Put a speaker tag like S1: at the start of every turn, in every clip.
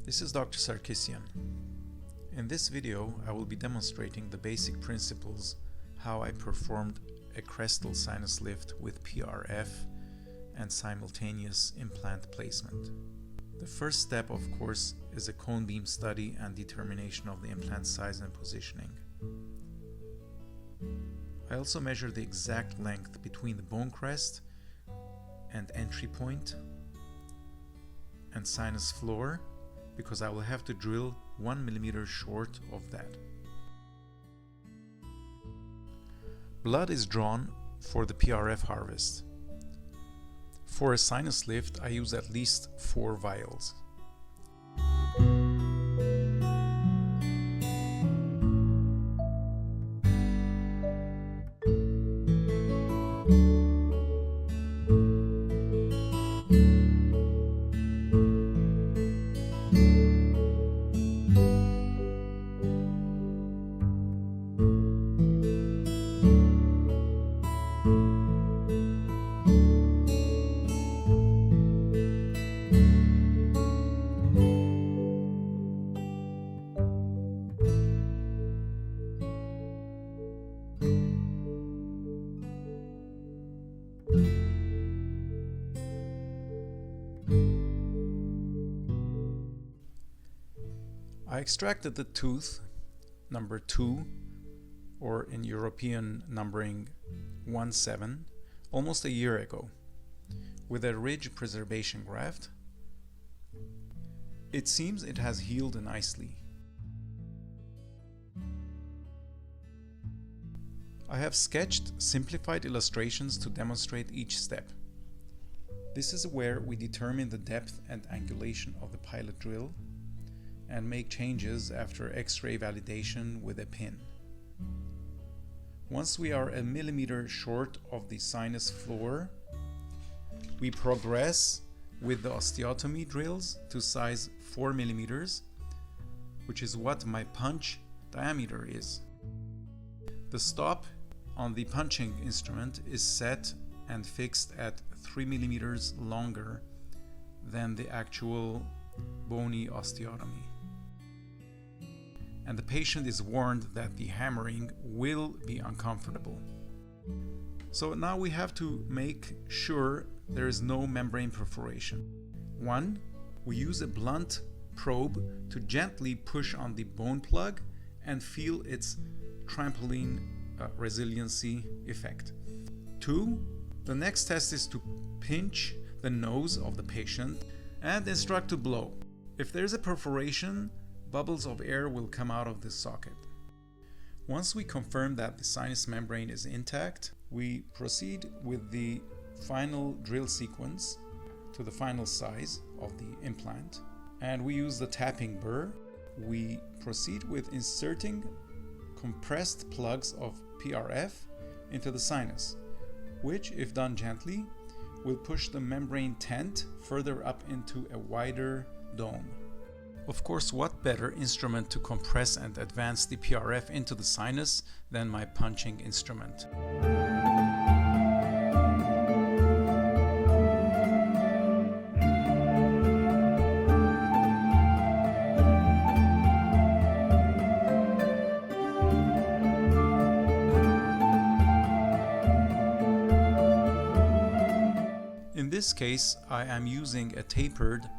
S1: This is Dr. Sarkisian. In this video, I will be demonstrating the basic principles how I performed a Crestal Sinus lift with PRF and simultaneous implant placement. The first step, of course, is a cone beam study and determination of the implant size and positioning. I also measure the exact length between the bone crest and entry point and sinus floor, because I will have to drill 1 millimeter short of that. Blood is drawn for the PRF Harvest. For a sinus lift, I use at least 4 vials. I extracted the tooth number 2, or in European numbering 1-7, almost a year ago with a ridge preservation graft. It seems it has healed nicely. I have sketched simplified illustrations to demonstrate each step. This is where we determine the depth and angulation of the pilot drill and make changes after Xray validation with a pin. Once we are a millimeter short of the sinus floor, we progress with the osteotomy drills to size 4 millimeters, which is what my punch diameter is. The stop on the punching instrument is set and fixed at 3 millimeters longer than the actual bony osteotomy. And the patient is warned that the hammering will be uncomfortable. So now we have to make sure there is no membrane perforation. 1. We use a blunt probe to gently push on the bone plug and feel its trampoline resiliency effect. 2. The next test is to pinch the nose of the patient and instruct to blow. If there is a perforation, bubbles of air will come out of the socket. Once we confirm that the sinus membrane is intact, we proceed with the final drill sequence to the final size of the implant, and we use the tapping burr. We proceed with inserting compressed plugs of PRF into the sinus, which, if done gently, will push the membrane tent further up into a wider dome. Of course, what better instrument to compress and advance the PRF into the sinus than my punching instrument? In this case, I am using a tapered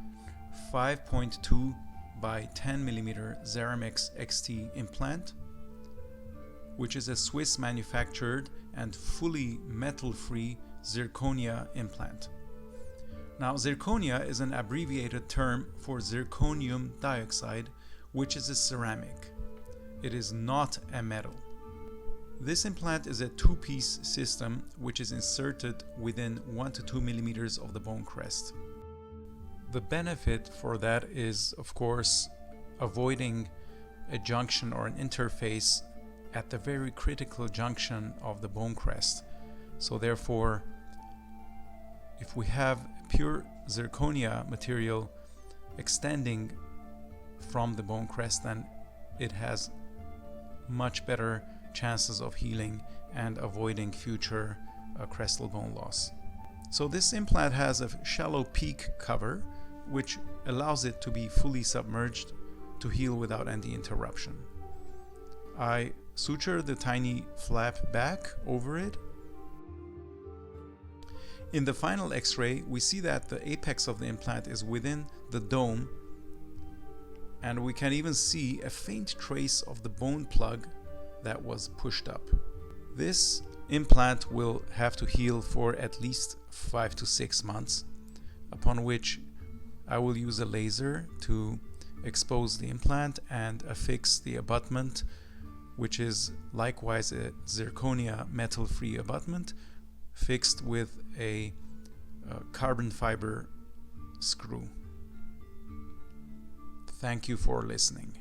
S1: 5.2 by 10 mm Zeramex XT implant, which is a Swiss manufactured and fully metal-free zirconia implant. Now, zirconia is an abbreviated term for zirconium dioxide, which is a ceramic. It is not a metal. This implant is a 2-piece system which is inserted within 1 to 2 millimeters of the bone crest. The benefit for that is, of course, avoiding a junction or an interface at the very critical junction of the bone crest. So therefore, if we have pure zirconia material extending from the bone crest, then it has much better chances of healing and avoiding future crestal bone loss. So this implant has a shallow peak cover which allows it to be fully submerged to heal without any interruption. I suture the tiny flap back over it. In the final X-ray, we see that the apex of the implant is within the dome, and we can even see a faint trace of the bone plug that was pushed up. This implant will have to heal for at least 5 to 6 months, upon which I will use a laser to expose the implant and affix the abutment, which is likewise a zirconia metal-free abutment fixed with a carbon fiber screw. Thank you for listening.